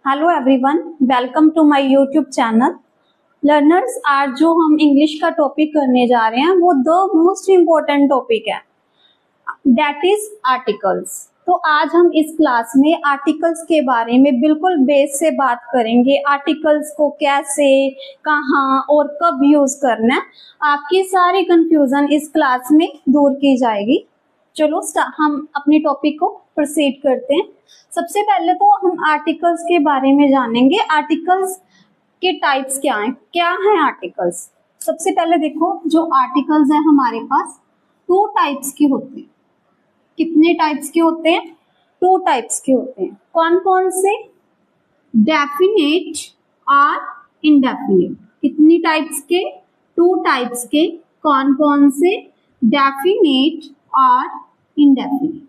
Hello everyone, welcome to my YouTube channel. Learners, आज जो हम इंग्लिश का टॉपिक करने जा रहे हैं वो द मोस्ट इम्पोर्टेंट टॉपिक है, दैट इज आर्टिकल्स। तो आज हम इस क्लास में आर्टिकल्स के बारे में बिल्कुल बेस से बात करेंगे। आर्टिकल्स को कैसे, कहाँ और कब यूज करना है, आपकी सारी कंफ्यूजन इस क्लास में दूर की जाएगी। चलो हम अपने टॉपिक को प्रोसीड करते हैं। सबसे पहले तो हम आर्टिकल्स के बारे में जानेंगे। आर्टिकल्स के टाइप्स क्या हैं आर्टिकल्स। सबसे पहले देखो, जो आर्टिकल्स हैं हमारे पास 2 टाइप्स के होते हैं। कितने टाइप्स के होते हैं? 2 टाइप्स के होते हैं। कौन कौन से? डेफिनेट और इनडेफिनेट। कितनी टाइप्स के? 2 टाइप्स के। कौन कौन से? डेफिनेट और इनडेफिनेट।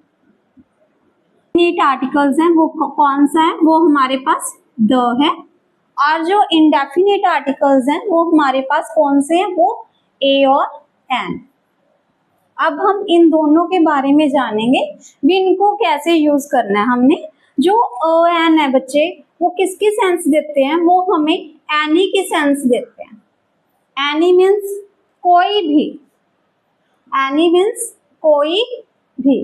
डेफिनेट आर्टिकल्स हैं वो कौन सा है? वो हमारे पास द है। और जो इनडेफिनेट आर्टिकल्स हैं वो हमारे पास कौन से हैं? वो ए और एन। अब हम इन दोनों के बारे में जानेंगे भी, इनको कैसे यूज करना है हमने। जो अ एन है बच्चे, वो किसकी सेंस देते हैं? वो हमें एनी की सेंस देते हैं। एनी मीन्स कोई भी। एनी मीन्स कोई भी।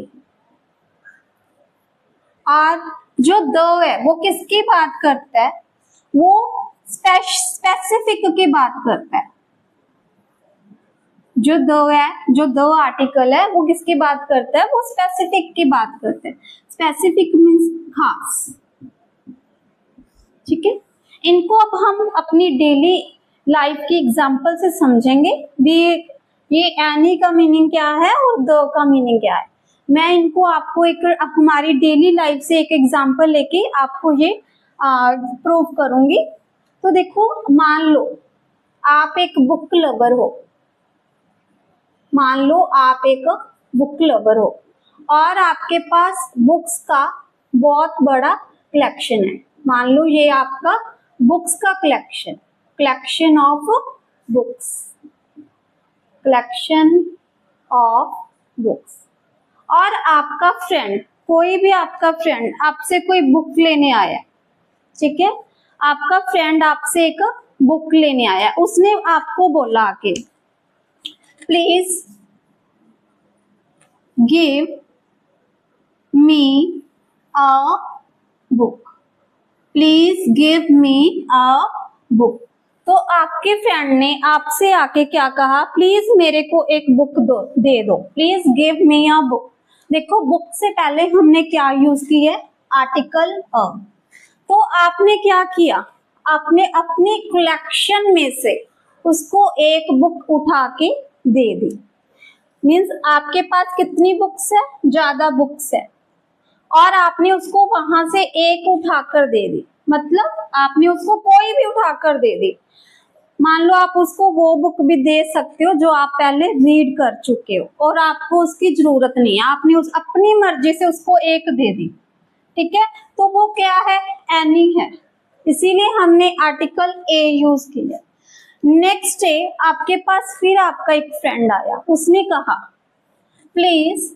और जो द है वो किसकी बात करता है? वो स्पेसिफिक की बात करता है। जो द है, जो द आर्टिकल है, वो किसकी बात करता है? वो स्पेसिफिक की बात करता है। स्पेसिफिक मीन्स खास। ठीक है, इनको अब हम अपनी डेली लाइफ की एग्जांपल से समझेंगे भी ये एनी का मीनिंग क्या है और द का मीनिंग क्या है। मैं इनको आपको एक हमारी डेली लाइफ से एक एग्जांपल लेके आपको ये प्रूव करूंगी। तो देखो, मान लो आप एक बुक लवर हो। मान लो आप एक बुक लवर हो और आपके पास बुक्स का बहुत बड़ा कलेक्शन है। मान लो ये आपका बुक्स का collection of books, collection of books. और आपका फ्रेंड, कोई भी आपका फ्रेंड आपसे कोई बुक लेने आया। ठीक है, आपका फ्रेंड आपसे एक बुक लेने आया। उसने आपको बोला कि please give me a book. Please give me a book. तो आपके फ्रेंड ने आपसे आके क्या कहा? प्लीज मेरे को एक बुक दे दो। Please give me a book. देखो, बुक से पहले हमने क्या यूज की है? Article a. तो आपने क्या किया? आपने अपनी कलेक्शन में से उसको एक बुक उठा के दे दी। मीन्स आपके पास कितनी बुक्स है? ज्यादा बुक्स है और आपने उसको वहां से एक उठाकर दे दी। मतलब आपने उसको कोई भी उठाकर दे दी। मान लो आप उसको वो बुक भी दे सकते हो जो आप पहले रीड कर चुके हो और आपको उसकी जरूरत नहीं है। आपने उस अपनी मर्जी से उसको एक दे दी। ठीक है, तो वो क्या है? एनी है। इसीलिए हमने आर्टिकल ए यूज किया। नेक्स्ट डे आपके पास फिर आपका एक फ्रेंड आया। उसने कहा please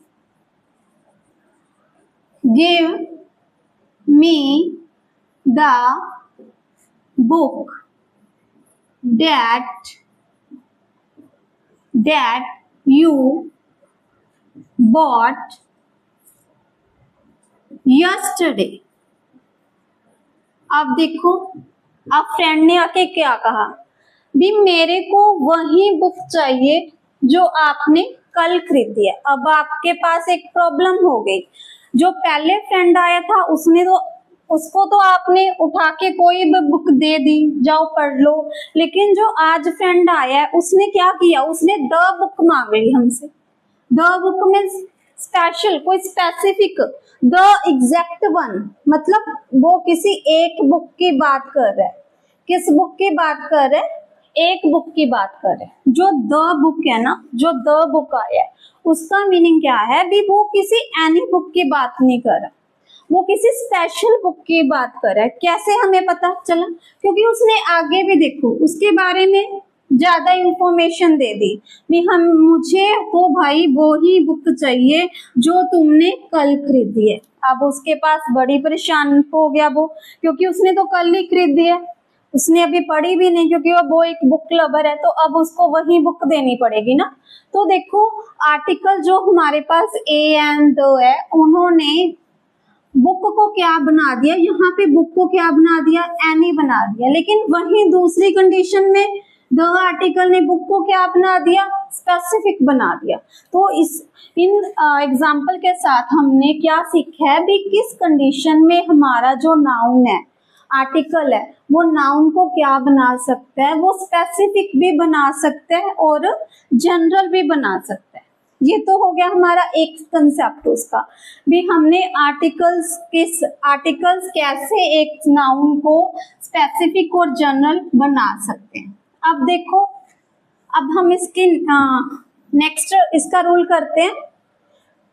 give me the book that you bought yesterday। अब देखो, अब फ्रेंड ने आके क्या कहा? भी मेरे को वही बुक चाहिए जो आपने कल खरीदी है। अब आपके पास एक प्रॉब्लम हो गई। जो पहले फ्रेंड आया था उसको तो आपने उठा के कोई भी बुक दे दी, जाओ पढ़ लो। लेकिन जो आज फ्रेंड आया है उसने क्या किया? उसने द बुक मांग ली हमसे। द बुक मीन्स स्पेशल, कोई स्पेसिफिक, द एग्जैक्ट वन। मतलब वो किसी एक बुक की बात कर रहा है। किस बुक की बात कर रहा है? एक बुक की बात कर रहे हैं। जो द बुक है ना, जो द बुक आया है, उसका मीनिंग क्या है? भी वो किसी एनी बुक की बात नहीं कर रहा, वो किसी स्पेशल बुक की बात कर रहा है। कैसे हमें पता चला? क्योंकि उसने आगे भी देखो उसके बारे में ज्यादा इंफॉर्मेशन दे दी भी मुझे तो भाई वो ही बुक चाहिए जो तुमने कल खरीदी है। अब उसके पास बड़ी परेशान हो गया वो, क्योंकि उसने तो कल ही खरीद दिया, उसने अभी पढ़ी भी नहीं, क्योंकि वो एक बुक लवर है, तो अब उसको वही बुक देनी पड़ेगी ना। तो देखो आर्टिकल जो हमारे पास ए एंड द है, उन्होंने बुक को क्या बना दिया, यहाँ पे बुक को क्या बना दिया, एनी बना दिया। लेकिन वही दूसरी कंडीशन में द आर्टिकल ने बुक को क्या बना दिया, स्पेसिफिक बना दिया। तो इस इन एग्जाम्पल के साथ हमने क्या सीखा है भी, किस कंडीशन में हमारा जो नाउन है, आर्टिकल है, वो नाउन को क्या बना सकता है, वो स्पेसिफिक भी बना सकता है और जनरल भी बना सकता है। ये तो हो गया हमारा एक कंसेप्ट उसका भी, हमने आर्टिकल्स कैसे एक नाउन को स्पेसिफिक और जनरल बना सकते हैं। अब देखो, अब हम इसकी नेक्स्ट इसका रूल करते हैं।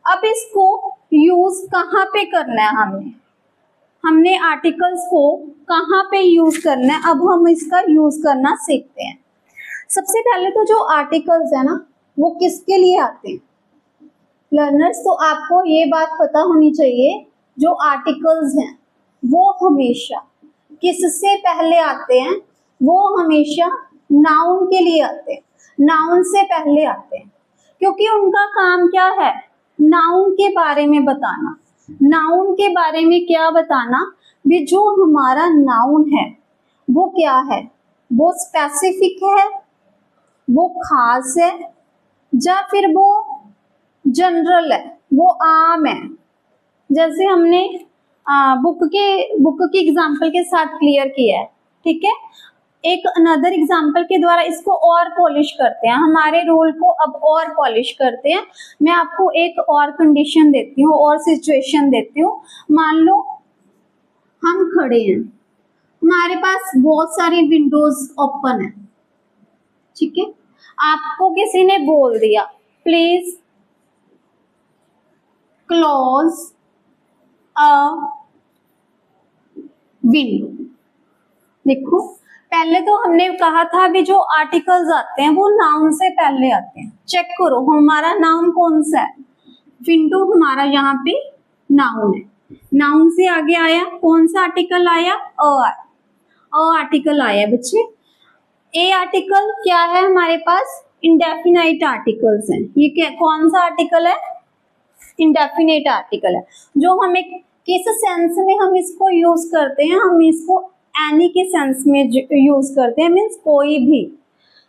अब इसको यूज कहाँ पे करना है, हमने आर्टिकल्स को कहाँ पे यूज करना है, अब हम इसका यूज करना सीखते हैं। सबसे पहले तो जो आर्टिकल्स है ना, वो किसके लिए आते हैं लर्नर्स, तो आपको ये बात पता होनी चाहिए, जो आर्टिकल्स हैं वो हमेशा किससे पहले आते हैं, वो हमेशा नाउन के लिए आते हैं, नाउन से पहले आते हैं, क्योंकि उनका काम क्या है, नाउन के बारे में बताना। नाउन के बारे में क्या बताना भी, जो हमारा नाउन है वो क्या है, वो स्पेसिफिक है, वो खास है, या फिर वो जनरल है, वो आम है। जैसे हमने बुक की एग्जांपल के साथ क्लियर किया है, ठीक है। एक अनदर एग्जांपल के द्वारा इसको और पॉलिश करते हैं, हमारे रूल को अब और पॉलिश करते हैं। मैं आपको एक और कंडीशन देती हूँ और सिचुएशन देती हूँ। मान लो हम खड़े हैं, हमारे पास बहुत सारी विंडोज ओपन है, ठीक है। आपको किसी ने बोल दिया प्लीज क्लोज अ विंडो। देखो पहले तो हमने कहा था भी जो आर्टिकल्स आते हैं वो नाउन से पहले आते हैं। चेक करो हमारा नाउन कौन सा है, विंडो हमारा यहाँ पे नाउन है। नाउन से आगे आया कौन सा आर्टिकल आया, अ आर्टिकल आया बच्चे। ए आर्टिकल क्या है हमारे पास, इंडेफिनाइट आर्टिकल्स हैं। ये क्या कौन सा आर्टिकल है, इंडेफिनेट आर्टिकल है, जो हमें किस सेंस में हम इसको यूज करते हैं, हम इसको एनी के सेंस में यूज करते हैं, मीन्स कोई भी।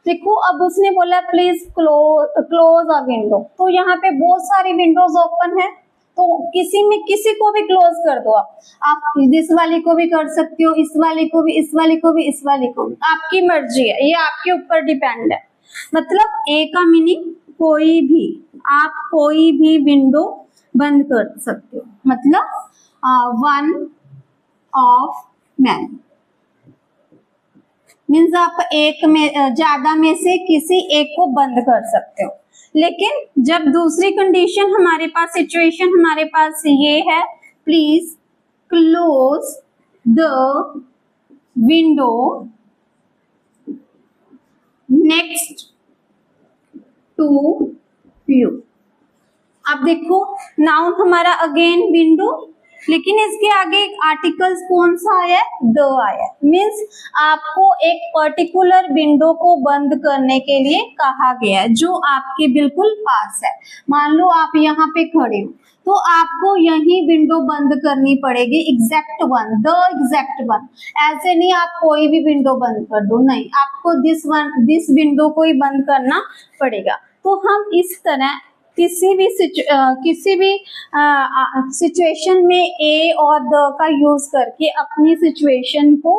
देखो अब उसने बोला प्लीज क्लोज अ विंडो, तो यहाँ पे बहुत सारी विंडोज ओपन है, तो किसी को भी क्लोज कर दो। आप इस वाली को भी कर सकते हो, इस वाली को भी, इस वाली को भी, इस वाली को भी, आपकी मर्जी है, ये आपके ऊपर डिपेंड है। मतलब ए का मीनिंग कोई भी, आप कोई भी विंडो बंद कर सकते हो, मतलब वन ऑफ मैन मीन्स आप एक में ज्यादा में से किसी एक को बंद कर सकते हो। लेकिन जब दूसरी कंडीशन हमारे पास, सिचुएशन हमारे पास ये है, please close the window next to you. अब देखो नाउन हमारा अगेन विंडो, लेकिन इसके आगे आर्टिकल्स कौन सा आया, द आया। मीन्स आपको एक पर्टिकुलर विंडो को बंद करने के लिए कहा गया है, जो आपके बिल्कुल पास है। मान लो आप यहाँ पे खड़े हो, तो आपको यही विंडो बंद करनी पड़ेगी, exact one, the exact one. ऐसे नहीं आप कोई भी विंडो बंद कर दो, नहीं, आपको दिस विंडो को ही बंद करना पड़ेगा। तो हम इस तरह किसी भी सिचुएशन में ए और द का यूज करके अपनी सिचुएशन को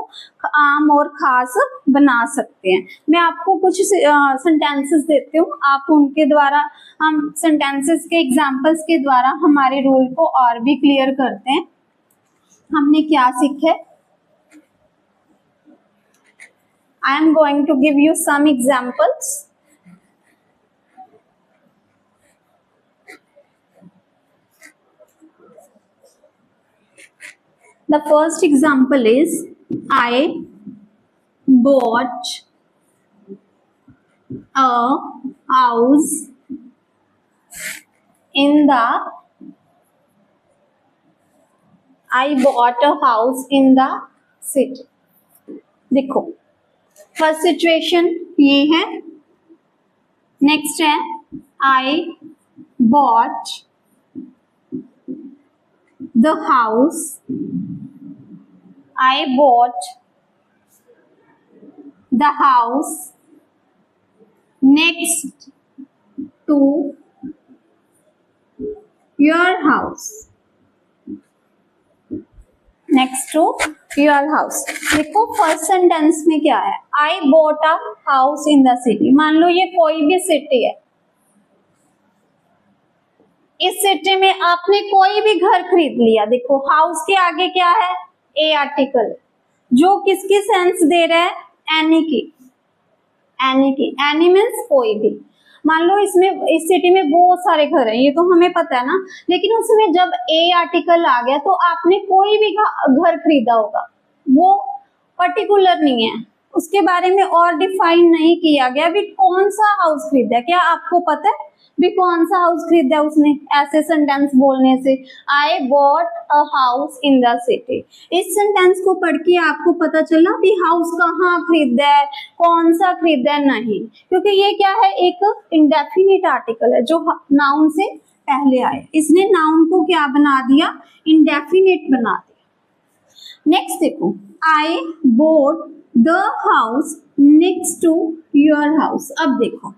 आम और खास बना सकते हैं। मैं आपको कुछ सेंटेंसेस देती हूँ, आप उनके द्वारा, हम सेंटेंसेस के एग्जांपल्स के द्वारा हमारे रूल को और भी क्लियर करते हैं। हमने क्या सीखा है, I am going to give you some examples. The first example is I bought a house in the I bought a house in the city. देखो फर्स्ट सिचुएशन ये है, नेक्स्ट है I bought the house, I bought the house next to your house, next to your house. देखो first sentence में क्या है, I bought a house in the city. मान लो ये कोई भी सिटी है, इस सिटी में आपने कोई भी घर खरीद लिया। देखो हाउस के आगे क्या है, ए आर्टिकल, जो किसकी सेंस दे रहा है, एनी की। एनी की, एनी मीन्स कोई भी। मान लो इसमें इस सिटी में बहुत सारे घर हैं, ये तो हमें पता है ना, लेकिन उसमें जब ए आर्टिकल आ गया तो आपने कोई भी घर खरीदा होगा, वो पर्टिकुलर नहीं है, उसके बारे में और डिफाइन नहीं किया गया भी कौन सा हाउस खरीदा है। क्या आपको पता है भी कौन सा हाउस खरीदा उसने ऐसे सेंटेंस बोलने से? आई bought a house in the city. इस सेंटेंस को पढ़ के आपको पता चला भी हाउस कहाँ खरीदा है, कौन सा खरीदा है? नहीं, क्योंकि ये क्या है, एक इंडेफिनिट आर्टिकल है जो नाउन से पहले आए, इसने नाउन को क्या बना दिया, इंडेफिनिट बना दिया। नेक्स्ट देखो, I bought the house next to your house. अब देखो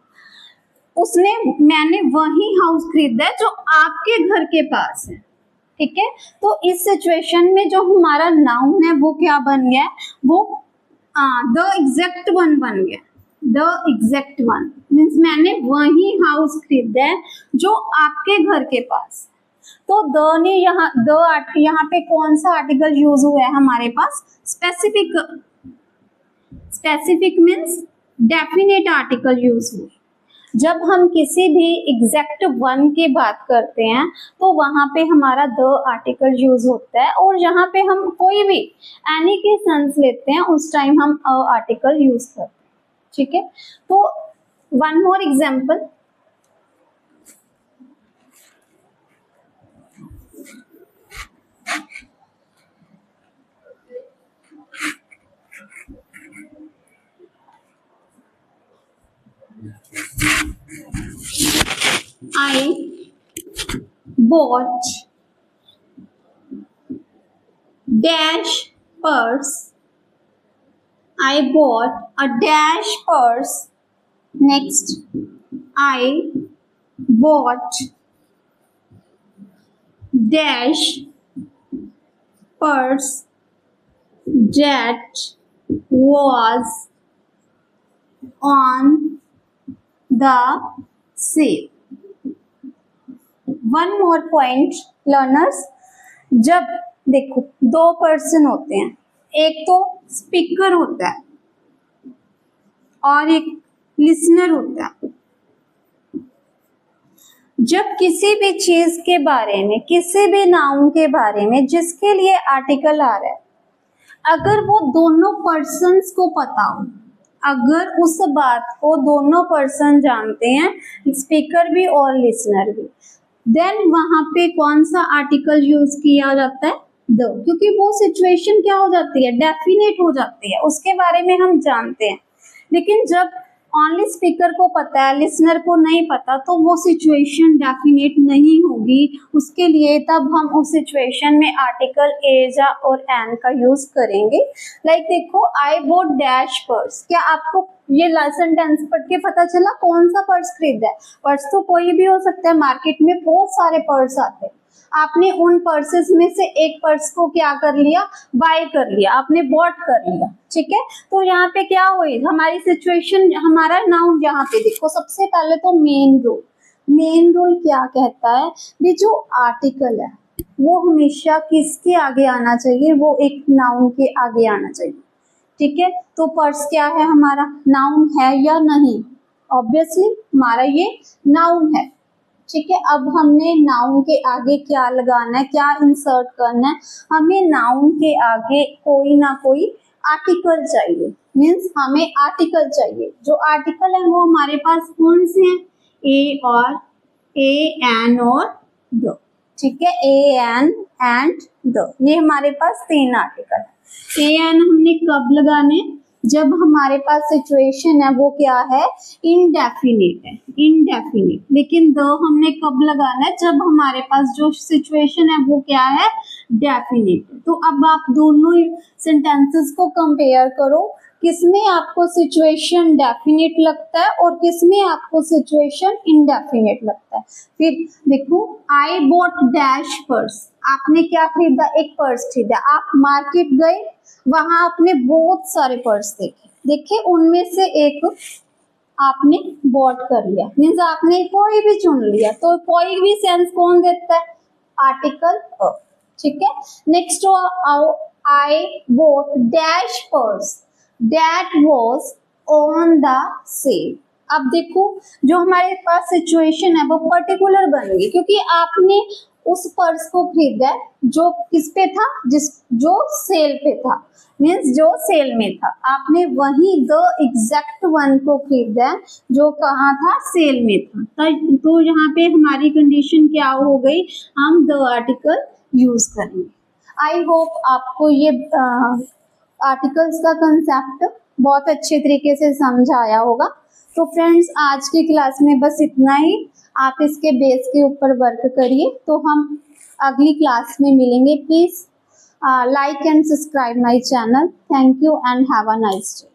उसने, मैंने वही हाउस खरीदा है जो आपके घर के पास है, ठीक है। तो इस सिचुएशन में जो हमारा नाउन है वो क्या बन गया, वो द एग्जैक्ट वन बन गया। द एग्जैक्ट वन मीन्स मैंने वही हाउस खरीदा है जो आपके घर के पास। तो द ने यहाँ पे कौन सा आर्टिकल यूज हुआ है हमारे पास, specific. Specific means definite article use हुआ। जब हम किसी भी एग्जैक्ट वन की बात करते हैं तो वहां पे हमारा द आर्टिकल यूज होता है, और जहां पे हम कोई भी एनी के सेंस लेते हैं उस टाइम हम अ आर्टिकल यूज करते हैं, ठीक है। तो one more example, I bought dash purse. I bought a dash purse. Next, I bought dash purse that was on the sale. One more point learners, जब देखो दो पर्सन होते हैं, एक तो स्पीकर होता है और एक लिसनर होता है। जब किसी भी चीज के बारे में, किसी भी नाउन के बारे में जिसके लिए आर्टिकल आ रहा है, अगर वो दोनों पर्सन्स को पता हो, अगर उस बात को दोनों पर्सन जानते हैं, स्पीकर भी और लिसनर भी, देन वहां पे कौन सा आर्टिकल यूज किया जाता है, द, क्योंकि वो सिचुएशन क्या हो जाती है, डेफिनेट हो जाती है, उसके बारे में हम जानते हैं। लेकिन जब ओनली स्पीकर को पता है, लिसनर को नहीं पता, तो वो सिचुएशन डेफिनेट नहीं होगी उसके लिए, तब हम उस सिचुएशन में आर्टिकल एज और एन का यूज करेंगे। लाइक देखो, आई बॉट डैश पर्स, क्या आपको ये सेंटेंस पढ़ के पता चला कौन सा पर्स खरीदा है? पर्स तो कोई भी हो सकता है, मार्केट में बहुत सारे पर्स आते हैं, आपने उन पर्सेस में से एक पर्स को क्या कर लिया, बाय कर लिया, आपने बॉट कर लिया, ठीक है। तो यहाँ पे क्या हुई हमारी सिचुएशन, हमारा नाउन यहाँ पे देखो, सबसे पहले तो मेन रूल। मेन रूल क्या कहता है भी जो आर्टिकल है वो हमेशा किसके आगे आना चाहिए, वो एक नाउन के आगे आना चाहिए, ठीक है। तो पर्स क्या है, हमारा नाउन है या नहीं? ऑब्वियसली हमारा ये नाउन है, ठीक है। अब हमने नाउन के आगे क्या लगाना है, क्या इंसर्ट करना है, हमें नाउन के आगे कोई ना कोई आर्टिकल चाहिए, मीन्स हमें आर्टिकल चाहिए। जो आर्टिकल है वो हमारे पास कौन से हैं, ए और ए, एन और द, ठीक है, ए एन एंड द, ये हमारे पास 3 आर्टिकल है। ए एन हमने कब लगाने, जब हमारे पास सिचुएशन है वो क्या है, इनडेफिनिट है, इनडेफिनिट। लेकिन द हमने कब लगाना है, जब हमारे पास जो सिचुएशन है वो क्या है, डेफिनिट। तो अब आप दोनों सेंटेंसेस को कंपेयर करो, किसमें आपको सिचुएशन डेफिनिट लगता है और किसमें आपको सिचुएशन इनडेफिनिट लगता है। फिर देखो, आई बॉट डैश पर्स, आपने क्या खरीदा, एक पर्स खरीदा। आप मार्केट गए, वहां आपने बहुत सारे पर्स देखे, उनमें से एक आपने बॉट कर लिया, मीन्स आपने कोई भी चुन लिया। तो कोई भी सेंस कौन देता है, आर्टिकल अ, ठीक है। Next, I bought dash purse that was on the sale. अब देखो, जो हमारे पास सिचुएशन है वो पर्टिकुलर बन गई, क्योंकि आपने उस पर्स को खरीदा है जो किस पे था, जो सेल पे था, मीन्स जो सेल में था। आपने वही द एग्जैक्ट वन को खरीदा है जो कहाँ था, सेल में था। तो यहाँ पे हमारी कंडीशन क्या हो गई, हम द आर्टिकल यूज करेंगे। आई होप आपको ये आर्टिकल्स का कंसेप्ट बहुत अच्छे तरीके से समझ आया होगा। तो फ्रेंड्स, आज की क्लास में बस इतना ही। आप इसके बेस के ऊपर वर्क करिए, तो हम अगली क्लास में मिलेंगे। Please like and subscribe my channel. Thank you and have a nice day.